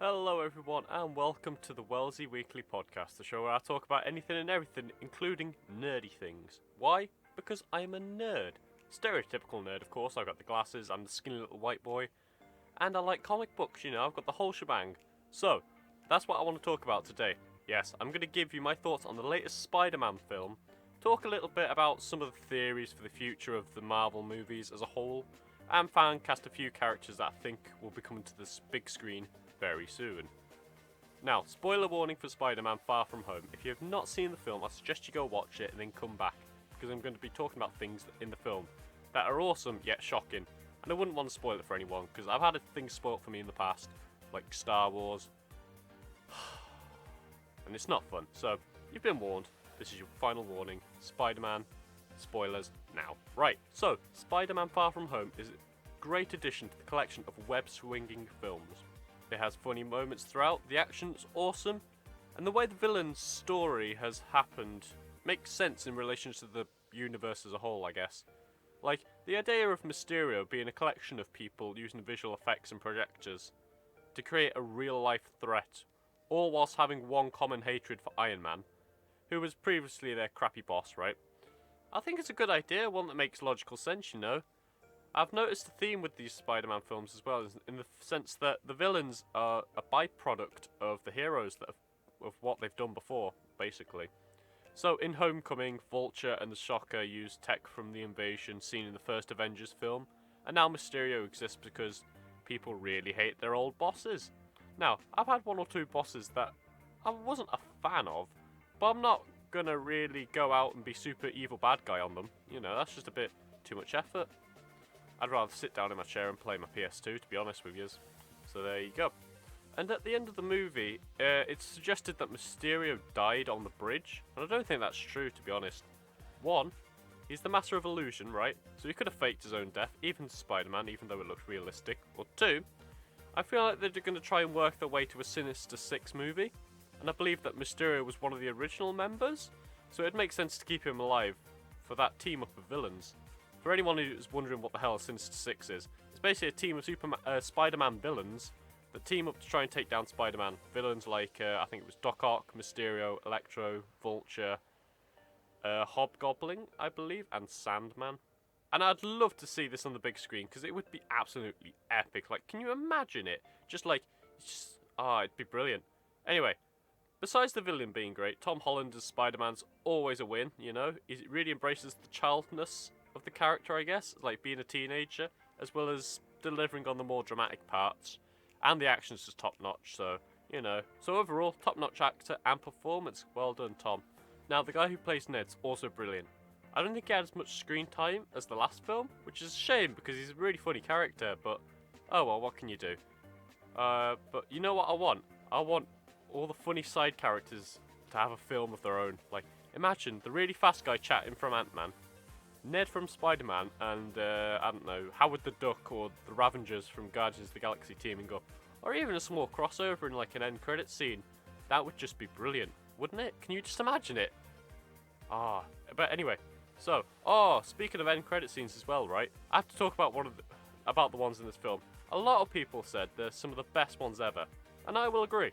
Hello everyone and welcome to the Wellsy Weekly Podcast, the show where I talk about anything and everything, including nerdy things. Why? Because I'm a nerd. Stereotypical nerd, of course. I've got the glasses, I'm the skinny little white boy, and I like comic books, I've got the whole shebang. So, that's what I want to talk about today. Yes, I'm going to give you my thoughts on the latest Spider-Man film, talk a little bit about some of the theories for the future of the Marvel movies as a whole, and fan cast a few characters that I think will be coming to this big screen very soon. Now, spoiler warning for Spider-Man Far From Home. If you have not seen the film, I suggest you go watch it and then come back, because I'm going to be talking about things in the film that are awesome yet shocking, and I wouldn't want to spoil it for anyone, because I've had things spoiled for me in the past, like Star Wars, and it's not fun. So, you've been warned. This is your final warning. Spider-Man, spoilers now. Right, so, Spider-Man Far From Home is a great addition to the collection of web-swinging films. It has funny moments throughout, the action's awesome, and the way the villain's story has happened makes sense in relation to the universe as a whole, I guess. Like, the idea of Mysterio being a collection of people using visual effects and projectors to create a real-life threat, all whilst having one common hatred for Iron Man, who was previously their crappy boss, right? I think it's a good idea, one that makes logical sense, I've noticed a theme with these Spider-Man films as well, in the sense that the villains are a byproduct of the heroes of what they've done before, basically. So in Homecoming, Vulture and the Shocker use tech from the invasion seen in the first Avengers film, and now Mysterio exists because people really hate their old bosses. Now, I've had one or two bosses that I wasn't a fan of, but I'm not gonna really go out and be super evil bad guy on them. That's just a bit too much effort. I'd rather sit down in my chair and play my PS2, to be honest with you. So there you go. And at the end of the movie, it's suggested that Mysterio died on the bridge, and I don't think that's true, to be honest. One, he's the master of illusion, right? So he could have faked his own death, even Spider-Man, even though it looked realistic. Or two, I feel like they're going to try and work their way to a Sinister Six movie, and I believe that Mysterio was one of the original members, so it'd make sense to keep him alive for that team up of villains. For anyone who's wondering what the hell Sinister Six is, it's basically a team of Spider-Man villains that team up to try and take down Spider-Man. Villains like, I think it was Doc Ock, Mysterio, Electro, Vulture, Hobgoblin, I believe, and Sandman. And I'd love to see this on the big screen, because it would be absolutely epic. Like, can you imagine it? It'd be brilliant. Anyway, besides the villain being great, Tom Holland as Spider-Man's always a win, He really embraces the childness of the character, I guess, like being a teenager, as well as delivering on the more dramatic parts, and the action's just top-notch, so overall, top-notch actor and performance. Well done, Tom. Now, the guy who plays Ned's also brilliant. I don't think he had as much screen time as the last film, which is a shame, because he's a really funny character, but oh well, what can you do? But you know what I want? I want all the funny side characters to have a film of their own. Like, imagine the really fast guy chatting from Ant-Man, Ned from Spider-Man, and, I don't know, Howard the Duck or the Ravengers from Guardians of the Galaxy teaming up. Or even a small crossover in like an end credit scene. That would just be brilliant, wouldn't it? Can you just imagine it? But anyway, so, speaking of end credit scenes as well, right? I have to talk about about the ones in this film. A lot of people said they're some of the best ones ever, and I will agree.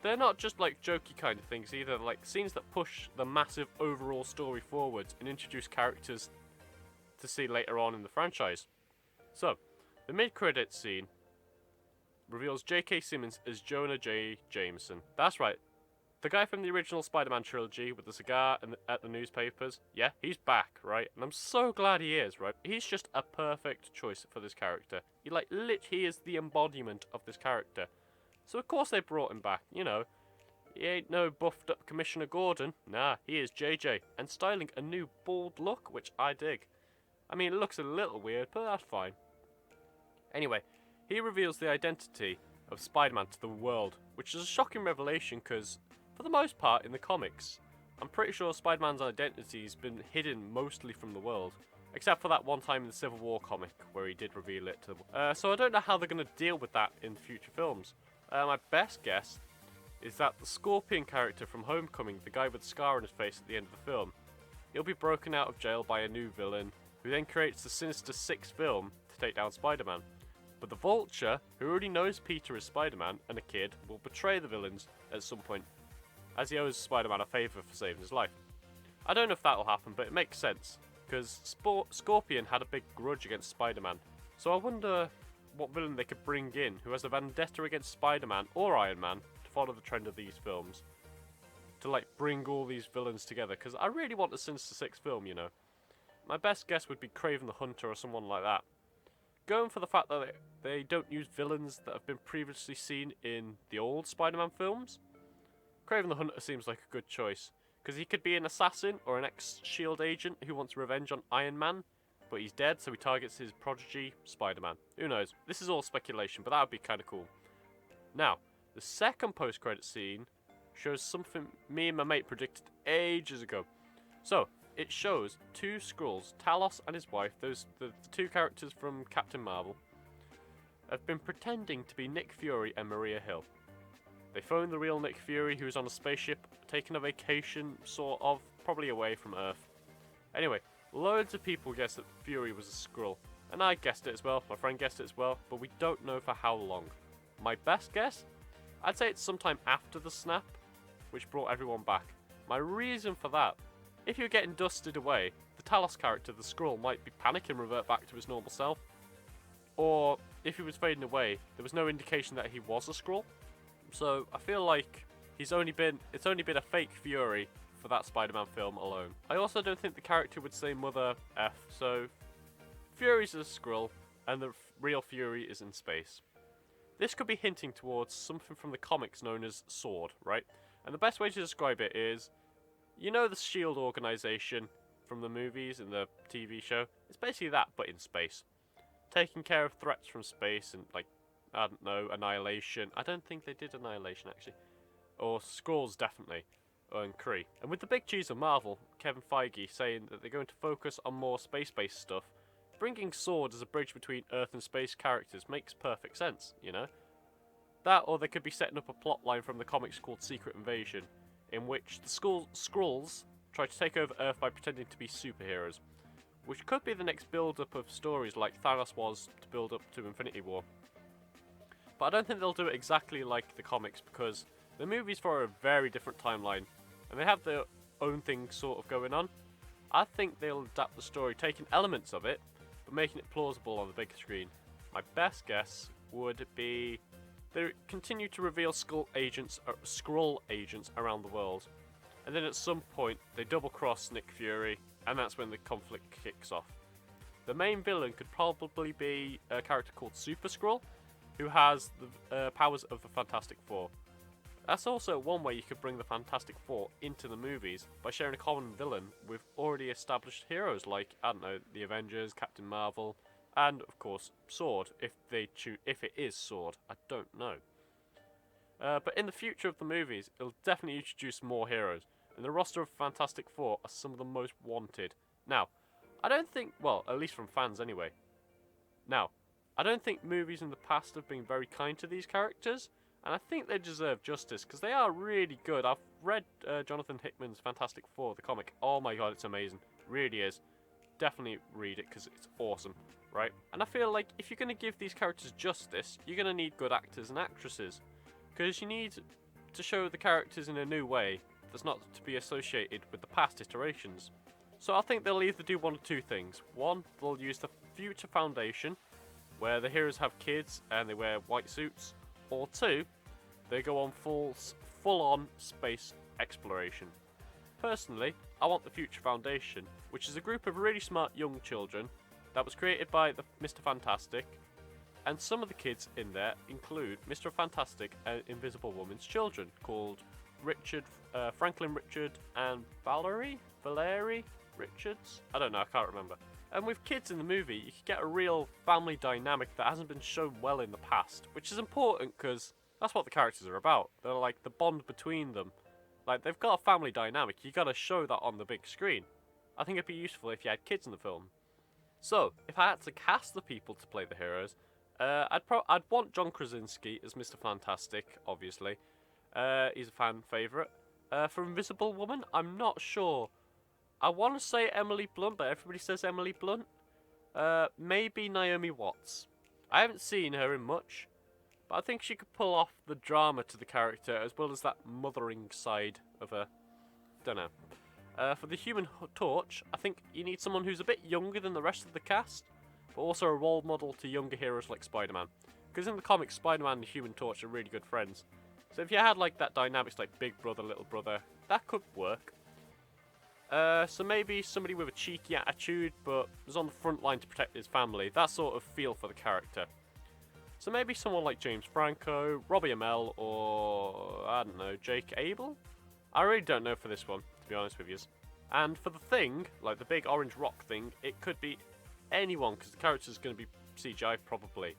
They're not just like jokey kind of things either, like scenes that push the massive overall story forwards and introduce characters to see later on in the franchise. So, the mid-credits scene reveals J.K. Simmons as Jonah J. Jameson. That's right, the guy from the original Spider-Man trilogy with the cigar and at the newspapers. Yeah, he's back, right? And I'm so glad he is, right? He's just a perfect choice for this character. He is the embodiment of this character. So of course they brought him back, He ain't no buffed up Commissioner Gordon. Nah, he is JJ, and styling a new bald look, which I dig. I mean, it looks a little weird, but that's fine. Anyway, he reveals the identity of Spider-Man to the world, which is a shocking revelation because, for the most part in the comics, I'm pretty sure Spider-Man's identity's been hidden mostly from the world. Except for that one time in the Civil War comic, where he did reveal it to them. So I don't know how they're going to deal with that in future films. My best guess is that the Scorpion character from Homecoming, the guy with the scar on his face at the end of the film, he'll be broken out of jail by a new villain, who then creates the Sinister Six film to take down Spider-Man. But the Vulture, who already knows Peter is Spider-Man and a kid, will betray the villains at some point, as he owes Spider-Man a favour for saving his life. I don't know if that'll happen, but it makes sense, because Scorpion had a big grudge against Spider-Man, so I wonder what villain they could bring in who has a vendetta against Spider-Man or Iron Man to follow the trend of these films. To like bring all these villains together, because I really want a Sinister Six film, you know. My best guess would be Kraven the Hunter or someone like that. Going for the fact that they don't use villains that have been previously seen in the old Spider-Man films, Kraven the Hunter seems like a good choice, because he could be an assassin or an ex-SHIELD agent who wants revenge on Iron Man, but he's dead, so he targets his prodigy, Spider-Man. Who knows? This is all speculation, but that would be kind of cool. Now, the second post-credit scene shows something me and my mate predicted ages ago. So, it shows two Skrulls, Talos and his wife, the two characters from Captain Marvel, have been pretending to be Nick Fury and Maria Hill. They phoned the real Nick Fury, who was on a spaceship, taking a vacation, sort of, probably away from Earth. Anyway, loads of people guessed that Fury was a Skrull, and I guessed it as well, my friend guessed it as well, but we don't know for how long. My best guess? I'd say it's sometime after the snap, which brought everyone back. My reason for that, if you're getting dusted away, the Talos character, the Skrull, might be panicking and revert back to his normal self. Or, if he was fading away, there was no indication that he was a Skrull. So, I feel like it's only been a fake Fury for that Spider-Man film alone. I also don't think the character would say Mother F, so Fury's a Skrull, and the real Fury is in space. This could be hinting towards something from the comics known as SWORD, right? And the best way to describe it is, you know the SHIELD organization from the movies and the TV show? It's basically that, but in space. Taking care of threats from space and, like, I don't know, Annihilation. I don't think they did Annihilation, actually. Or Skrulls, definitely. And Kree. And with the big cheese of Marvel, Kevin Feige, saying that they're going to focus on more space-based stuff, bringing SWORD as a bridge between Earth and space characters makes perfect sense, you know? That, or they could be setting up a plotline from the comics called Secret Invasion, in which the Skrulls try to take over Earth by pretending to be superheroes, which could be the next build-up of stories like Thanos was to build up to Infinity War. But I don't think they'll do it exactly like the comics, because the movies follow a very different timeline, and they have their own thing sort of going on. I think they'll adapt the story, taking elements of it, but making it plausible on the big screen. My best guess would be they continue to reveal Skrull agents around the world, and then at some point they double-cross Nick Fury, and that's when the conflict kicks off. The main villain could probably be a character called Super Skrull, who has the powers of the Fantastic Four. That's also one way you could bring the Fantastic Four into the movies, by sharing a common villain with already established heroes like, I don't know, the Avengers, Captain Marvel, and of course SWORD, if it is SWORD, I don't know. But in the future of the movies, it'll definitely introduce more heroes, and the roster of Fantastic Four are some of the most wanted. Now, I don't think, well, at least from fans anyway. Now, I don't think movies in the past have been very kind to these characters, and I think they deserve justice, because they are really good. I've read Jonathan Hickman's Fantastic Four, the comic. Oh my god, it's amazing. It really is. Definitely read it, because it's awesome, right? And I feel like if you're going to give these characters justice, you're going to need good actors and actresses, because you need to show the characters in a new way that's not to be associated with the past iterations. So I think they'll either do one of two things. One, they'll use the Future Foundation, where the heroes have kids and they wear white suits, or two, they go on full-on space exploration. Personally, I want the Future Foundation, which is a group of really smart young children that was created by Mr. Fantastic, and some of the kids in there include Mr. Fantastic and Invisible Woman's children, called Franklin Richard and Valerie Richards? I don't know, I can't remember. And with kids in the movie, you can get a real family dynamic that hasn't been shown well in the past, which is important because that's what the characters are about. They're like the bond between them. Like, they've got a family dynamic, you gotta show that on the big screen. I think it'd be useful if you had kids in the film. So, if I had to cast the people to play the heroes, I'd want John Krasinski as Mr. Fantastic, obviously. He's a fan favourite. For Invisible Woman, I'm not sure. I want to say Emily Blunt, but everybody says Emily Blunt. Maybe Naomi Watts. I haven't seen her in much, but I think she could pull off the drama to the character as well as that mothering side of her. Don't know. For the Human Torch, I think you need someone who's a bit younger than the rest of the cast, but also a role model to younger heroes like Spider-Man. Because in the comics, Spider-Man and the Human Torch are really good friends. So if you had like that dynamics like big brother, little brother, that could work. So maybe somebody with a cheeky attitude, but was on the front line to protect his family. That sort of feel for the character. So maybe someone like James Franco, Robbie Amell, or I don't know, Jake Abel? I really don't know for this one, to be honest with you. And for the thing, like the big orange rock thing, it could be anyone, because the character's going to be CGI probably.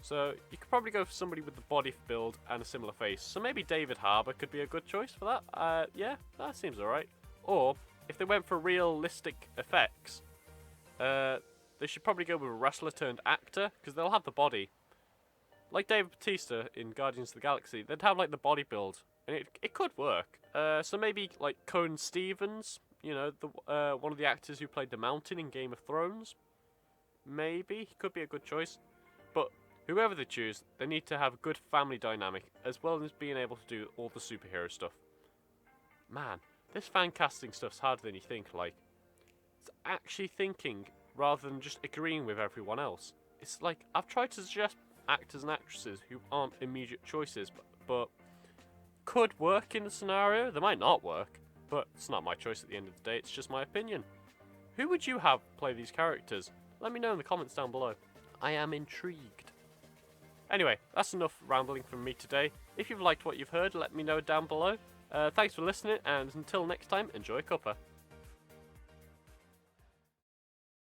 So you could probably go for somebody with the body build and a similar face. So maybe David Harbour could be a good choice for that. Yeah, that seems alright. Or, if they went for realistic effects, they should probably go with a wrestler turned actor, because they'll have the body. Like David Bautista in Guardians of the Galaxy, they'd have like the body build, and it could work. So maybe like Coen Stevens, you know, the one of the actors who played the Mountain in Game of Thrones. Maybe he could be a good choice, but whoever they choose, they need to have a good family dynamic as well as being able to do all the superhero stuff. Man, this fan casting stuff's harder than you think. Like, it's actually thinking rather than just agreeing with everyone else. It's like I've tried to suggest actors and actresses who aren't immediate choices, but could work in the scenario. They might not work, but it's not my choice at the end of the day. It's just my opinion. Who would you have play these characters? Let me know in the comments down below. I am intrigued. Anyway, that's enough rambling from me today. If you've liked what you've heard, let me know down below. Thanks for listening, and until next time, enjoy cuppa.